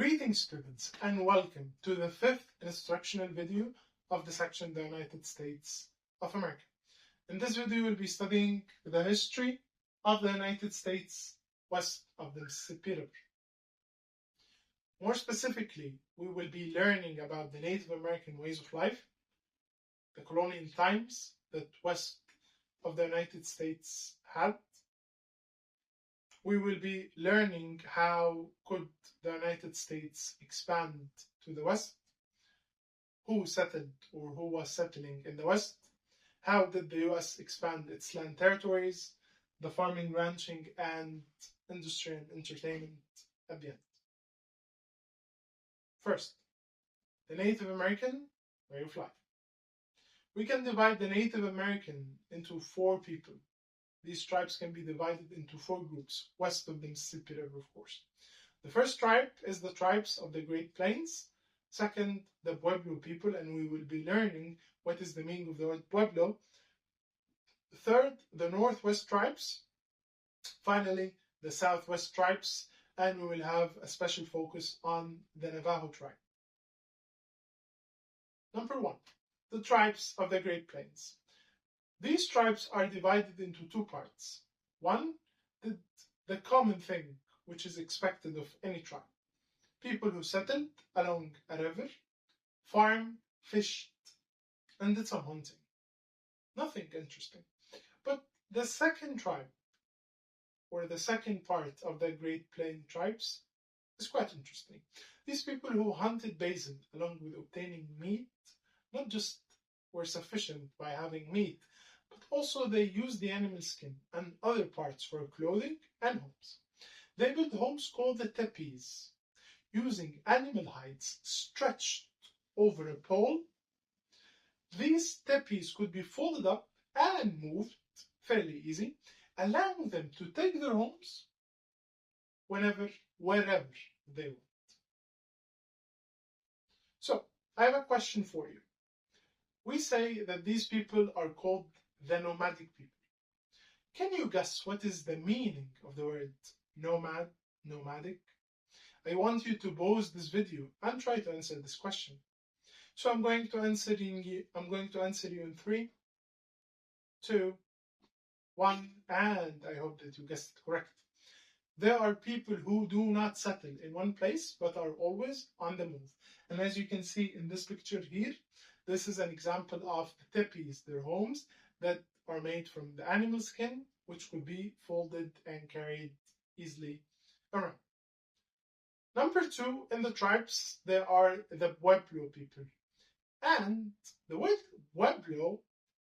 Greetings students and welcome to the fifth instructional video of the section The United States of America. In this video we'll be studying the history of the United States west of the Mississippi River. More specifically, we will be learning about the Native American ways of life, the colonial times that west of the United States had. We will be learning how could the United States expand to the west, who settled or who was settling in the west, how did the US expand its land territories, the farming, ranching, and industry and entertainment at the end. First, the Native American way of life. We can divide the Native American into four people. These tribes can be divided into four groups, west of the Mississippi River, of course. The first tribe is the tribes of the Great Plains. Second, the Pueblo people, and we will be learning what is the meaning of the word Pueblo. Third, the Northwest tribes. Finally, the Southwest tribes, and we will have a special focus on the Navajo tribe. Number one, the tribes of the Great Plains. These tribes are divided into two parts. One, the common thing which is expected of any tribe. People who settled along a river, farmed, fished, and did some hunting. Nothing interesting. But the second tribe, or the second part of the Great Plain tribes, is quite interesting. These people who hunted bison along with obtaining meat, not just were sufficient by having meat, but also they used the animal skin and other parts for clothing and homes. They built homes called the tepees, using animal hides stretched over a pole. These tepees could be folded up and moved fairly easy, allowing them to take their homes wherever they want. So, I have a question for you. We say that these people are called the nomadic people. Can you guess what is the meaning of the word nomadic? I want you to pause this video and try to answer this question. So I'm going to answer you in 3, 2, 1, and I hope that you guessed it correct. There are people who do not settle in one place but are always on the move. And as you can see in this picture here, this is an example of the tepees, their homes that are made from the animal skin, which could be folded and carried easily around. Number 2, in the tribes, there are the Pueblo people. And the word Pueblo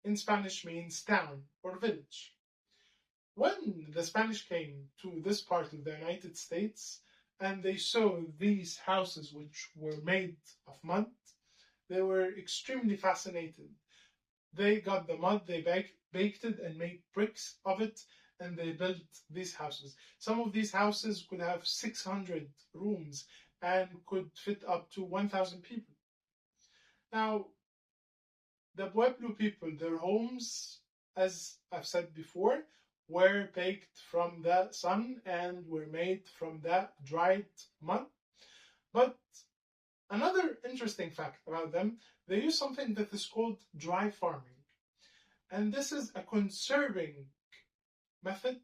in Spanish means town or village. When the Spanish came to this part of the United States and they saw these houses which were made of mud, they were extremely fascinated. They got the mud, they baked it and made bricks of it, and they built these houses. Some of these houses could have 600 rooms and could fit up to 1,000 people. Now, the Pueblo people, their homes, as I've said before, were baked from the sun and were made from the dried mud. But another interesting fact about them, they use something that is called dry farming. And this is a conserving method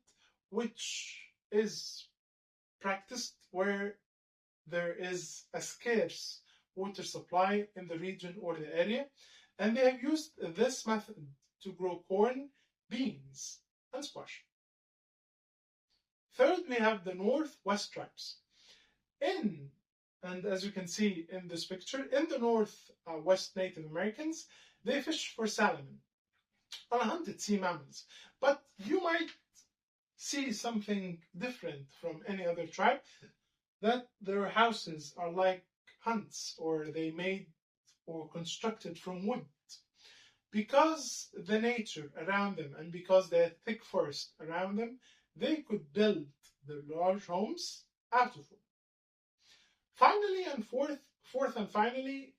which is practiced where there is a scarce water supply in the region or the area. And they have used this method to grow corn, beans, and squash. Third, we have the Northwest tribes. And as you can see in this picture, in the Northwest Native Americans, they fish for salmon and hunted sea mammals. But you might see something different from any other tribe, that their houses are like huts, or they made or constructed from wood. Because the nature around them and because they had thick forest around them, they could build their large homes out of wood. Finally, and fourth and finally,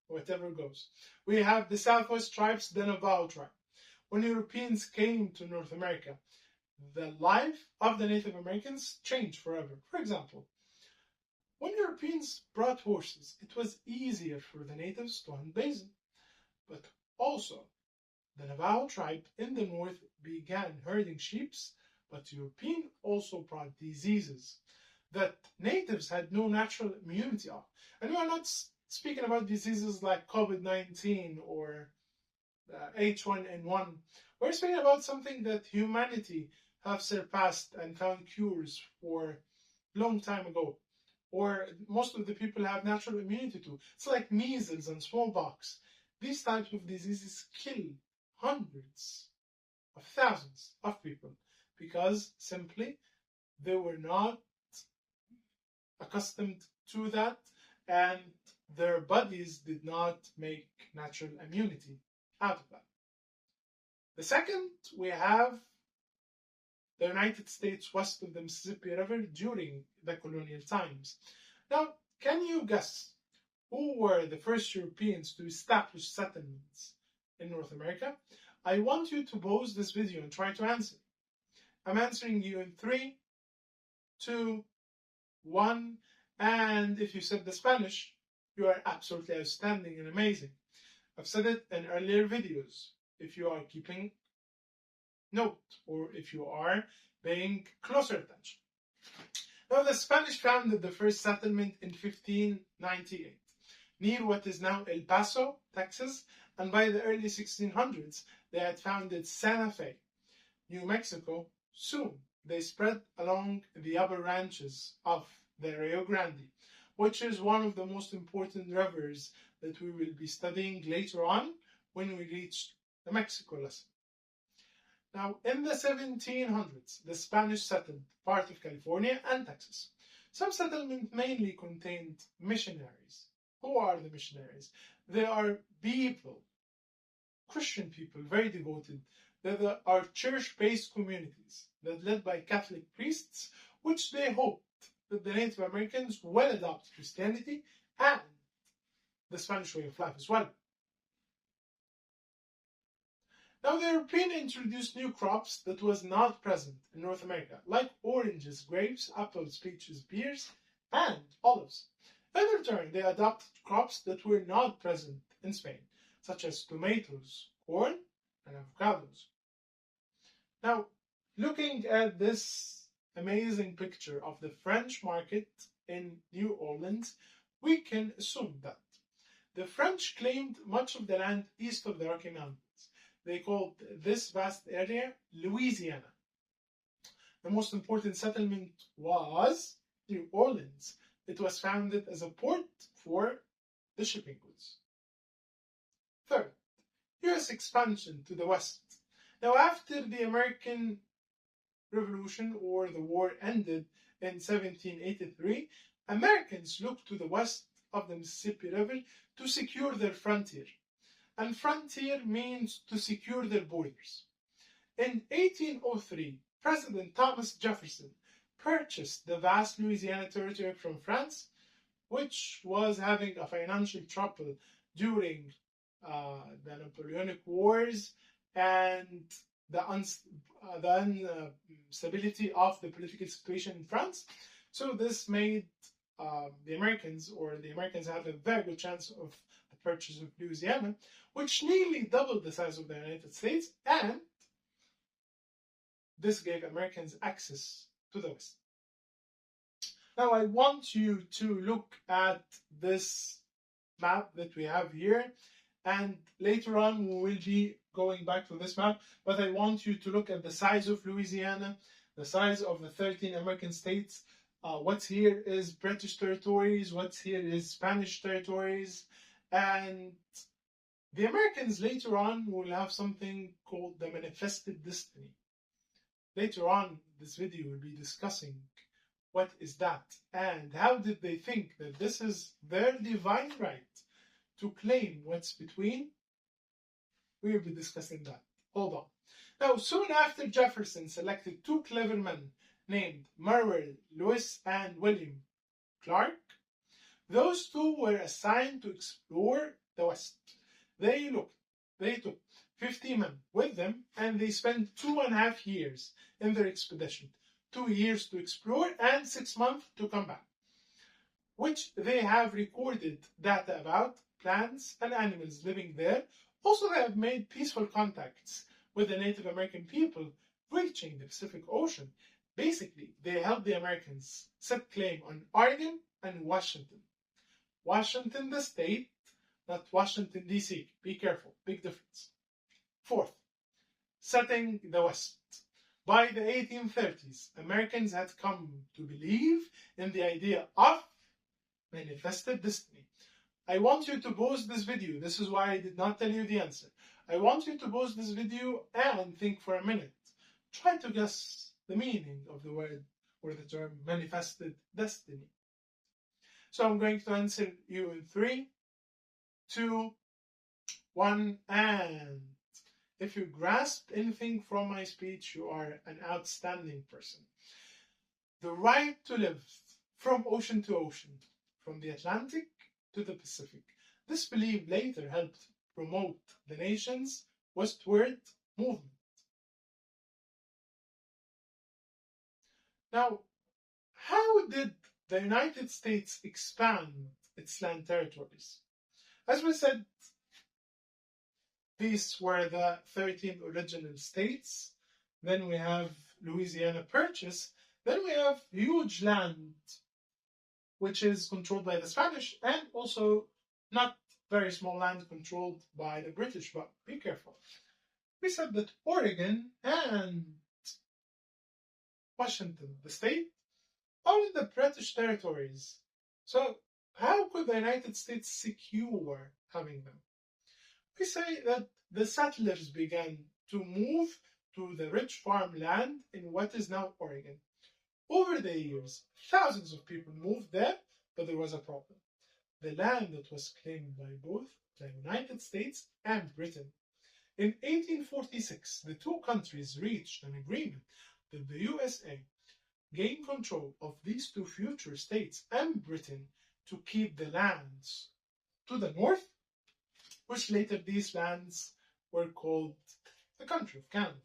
whatever goes, we have the Southwest tribes, the Navajo tribe. When Europeans came to North America, the life of the Native Americans changed forever. For example, when Europeans brought horses, it was easier for the natives to hunt bison. But also, the Navajo tribe in the north began herding sheep, but Europeans also brought diseases that natives had no natural immunity of. And we are not speaking about diseases like COVID-19 or H1N1. We're speaking about something that humanity have surpassed and found cures for long time ago, or most of the people have natural immunity to. It's like measles and smallpox. These types of diseases kill hundreds of thousands of people because simply they were not accustomed to that and their bodies did not make natural immunity out of that. The second, we have the United States west of the Mississippi River during the colonial times. Now, can you guess who were the first Europeans to establish settlements in North America? I want you to pause this video and try to answer. I'm answering you in 3, 2, 1, and if you said the Spanish, you are absolutely outstanding and amazing. I've said it in earlier videos. If you are keeping note or if you are paying closer attention. Now, the Spanish founded the first settlement in 1598 near what is now El Paso, Texas, and by the early 1600s they had founded Santa Fe, New Mexico. Soon they spread along the upper ranches of the Rio Grande, which is one of the most important rivers that we will be studying later on when we reach the Mexico lesson. Now, in the 1700s, the Spanish settled part of California and Texas. Some settlements mainly contained missionaries. Who are the missionaries? They are people, Christian people, very devoted. They are church-based communities that led by Catholic priests, which they hoped that the Native Americans will adopt Christianity and the Spanish way of life as well. Now, the Europeans introduced new crops that was not present in North America, like oranges, grapes, apples, peaches, pears, and olives. In return, they adopted crops that were not present in Spain, such as tomatoes, corn, and avocados. Now, looking at this amazing picture of the French market in New Orleans, we can assume that the French claimed much of the land east of the Rocky Mountains. They called this vast area Louisiana. The most important settlement was New Orleans. It was founded as a port for the shipping goods. Third, US expansion to the west. Now, after the American Revolution or the war ended in 1783, Americans looked to the west of the Mississippi River to secure their frontier. And frontier means to secure their borders. In 1803, President Thomas Jefferson purchased the vast Louisiana territory from France, which was having a financial trouble during the Napoleonic Wars and the instability of the political situation in France. So this made the Americans had a very good chance of the purchase of Louisiana, which nearly doubled the size of the United States, and this gave Americans access to the West. Now, I want you to look at this map that we have here, and later on we will be going back to this map, but I want you to look at the size of Louisiana, the size of the 13 American states. What's here is British territories, what's here is Spanish territories, and the Americans later on will have something called the manifested destiny. Later on, this video will be discussing what is that and how did they think that this is their divine right to claim what's between. We will be discussing that. Hold on. Now, soon after Jefferson selected two clever men named Merrill Lewis and William Clark, those two were assigned to explore the West. They took 50 men with them, and they spent 2.5 years in their expedition. 2 years to explore and 6 months to come back. which they have recorded data about plants and animals living there. Also, they have made peaceful contacts with the Native American people reaching the Pacific Ocean. Basically, they helped the Americans set claim on Oregon and Washington. Washington, the state, not Washington, D.C. Be careful, big difference. Fourth, setting the West. By the 1830s, Americans had come to believe in the idea of manifested destiny. I want you to pause this video. This is why I did not tell you the answer. I want you to pause this video and think for a minute. Try to guess the meaning of the word or the term manifested destiny. So I'm going to answer you in 3, 2, 1, and if you grasped anything from my speech, you are an outstanding person. The right to live from ocean to ocean, from the Atlantic to the Pacific. This belief later helped promote the nation's Westward movement. Now, how did the United States expand its land territories? As we said, these were the 13 original states. Then we have Louisiana Purchase. Then we have huge land, which is controlled by the Spanish, and also not very small land controlled by the British, but be careful. We said that Oregon and Washington, the state, are in the British territories. So how could the United States secure having them? We say that the settlers began to move to the rich farmland in what is now Oregon. Over the years, thousands of people moved there, but there was a problem. The land that was claimed by both the United States and Britain. In 1846, the two countries reached an agreement that the USA gain control of these two future states and Britain to keep the lands to the north, which later these lands were called the country of Canada.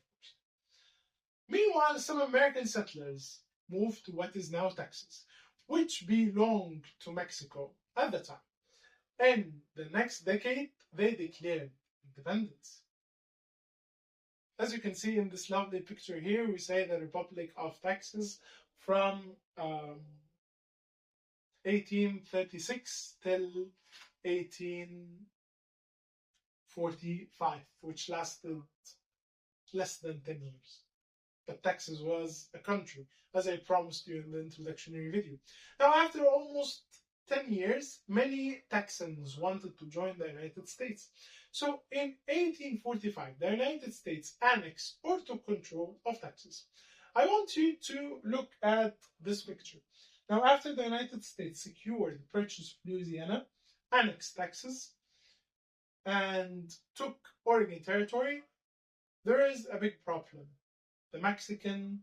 Meanwhile, some American settlers moved to what is now Texas, which belonged to Mexico at the time. In the next decade, they declared independence. As you can see in this lovely picture here, we say the Republic of Texas from 1836 till 1845, which lasted less than 10 years. But Texas was a country, as I promised you in the introductory video. Now, after almost 10 years, many Texans wanted to join the United States. So in 1845, the United States annexed or took control of Texas. I want you to look at this picture. Now, after the United States secured the purchase of Louisiana, annexed Texas, and took Oregon territory, there is a big problem. The Mexican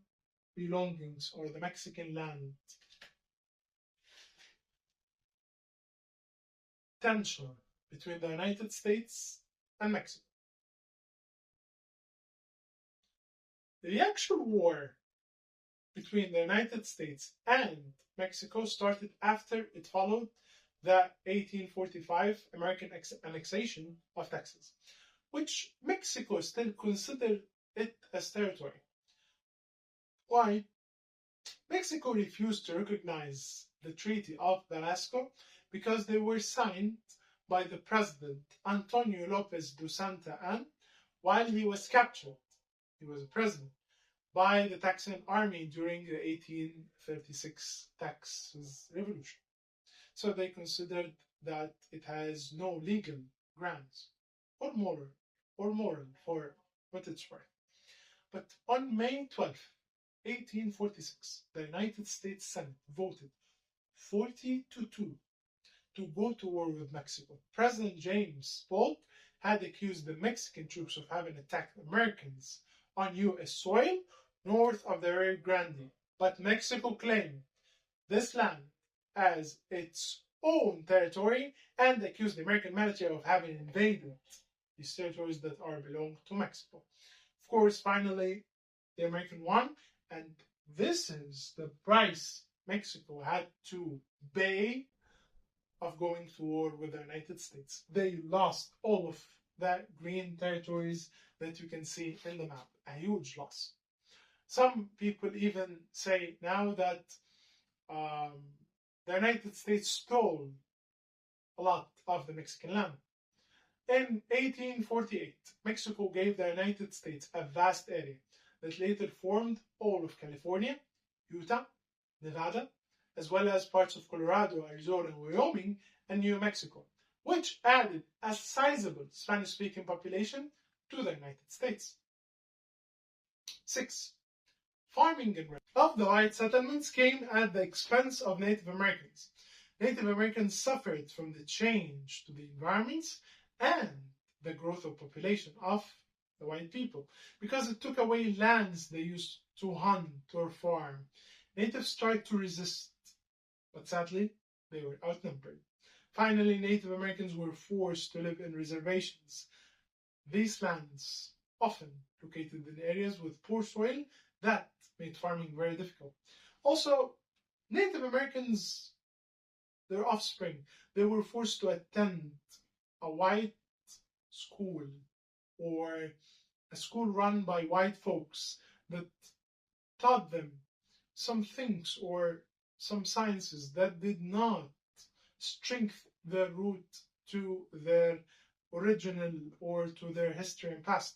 belongings or the Mexican land. Tension between the United States and Mexico. The actual war between the United States and Mexico started after it followed the 1845 American annexation of Texas, which Mexico still considered it as territory. Why? Mexico refused to recognize the Treaty of Velasco because they were signed by the president Antonio Lopez de Santa Anna while he was captured. He was a president by the Texan army during the 1836 Texas Revolution. So they considered that it has no legal grounds or moral for what it's worth. But on May 12, 1846, the United States Senate voted 40-2 to go to war with Mexico. President James Polk had accused the Mexican troops of having attacked Americans on U.S. soil north of the Rio Grande, but Mexico claimed this land as its own territory and accused the American military of having invaded these territories that belong to Mexico. Of course, finally, the American won, and this is the price Mexico had to pay of going to war with the United States. They lost all of the green territories that you can see in the map, a huge loss. Some people even say now that the United States stole a lot of the Mexican land. In 1848, Mexico gave the United States a vast area that later formed all of California, Utah, Nevada, as well as parts of Colorado, Arizona, Wyoming, and New Mexico, which added a sizable Spanish-speaking population to the United States. 6. Farming and of the white settlements came at the expense of Native Americans. Native Americans suffered from the change to the environments and the growth of population of the white people because it took away lands they used to hunt or farm. Natives tried to resist, but sadly, they were outnumbered. Finally, Native Americans were forced to live in reservations. These lands, often located in areas with poor soil, that made farming very difficult. Also, Native Americans, their offspring, they were forced to attend a white school or a school run by white folks that taught them some things or some sciences that did not strengthen the root to their original or to their history and past.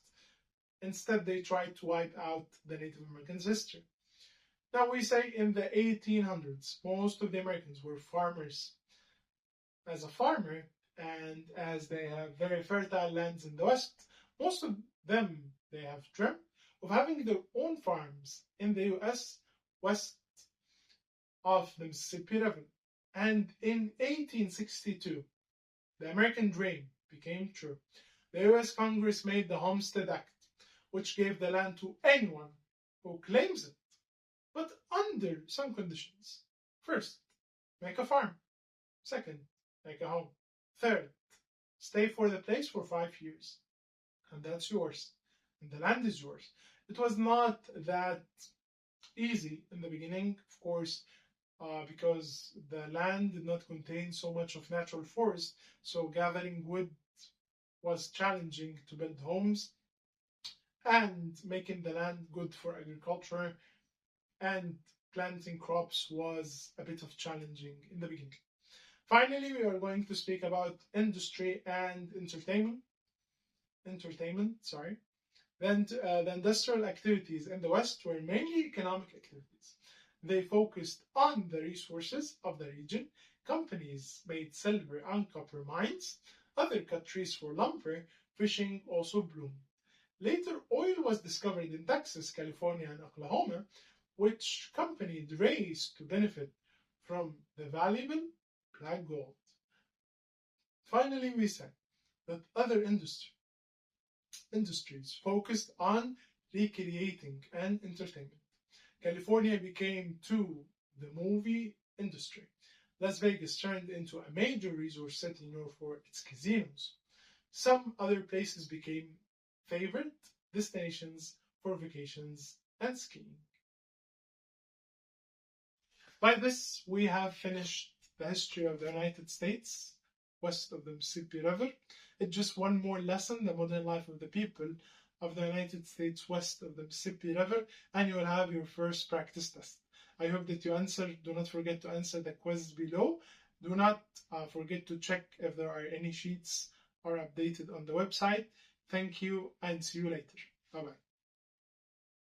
Instead, they tried to wipe out the Native Americans' history. Now, we say in the 1800s, most of the Americans were farmers. As a farmer, and as they have very fertile lands in the West, most of them, they have dreamt of having their own farms in the U.S. west of the Mississippi River. And in 1862, the American dream became true. The U.S. Congress made the Homestead Act, which gave the land to anyone who claims it, but under some conditions. First, make a farm. Second, make a home. Third, stay for the place for 5 years. And that's yours. And the land is yours. It was not that easy in the beginning, of course, because the land did not contain so much of natural forest, so gathering wood was challenging to build homes, and making the land good for agriculture and planting crops was a bit of challenging in the beginning. Finally, we are going to speak about industry and entertainment. Then the industrial activities in the West were mainly economic activities. They focused on the resources of the region. Companies made silver and copper mines. Other cut trees for lumber. Fishing also bloomed. Later, oil was discovered in Texas, California, and Oklahoma, which companies raced to benefit from the valuable black gold. Finally, we said that other industries focused on recreating and entertainment. California became to the movie industry. Las Vegas turned into a major resort city known for its casinos. Some other places became favorite destinations for vacations and skiing. By this, we have finished the history of the United States west of the Mississippi River. It's just one more lesson, the modern life of the people of the United States west of the Mississippi River, and you will have your first practice test. I hope that you answered. Do not forget to answer the quiz below. Do not forget to check if there are any sheets are updated on the website. Thank you and see you later. Bye-bye.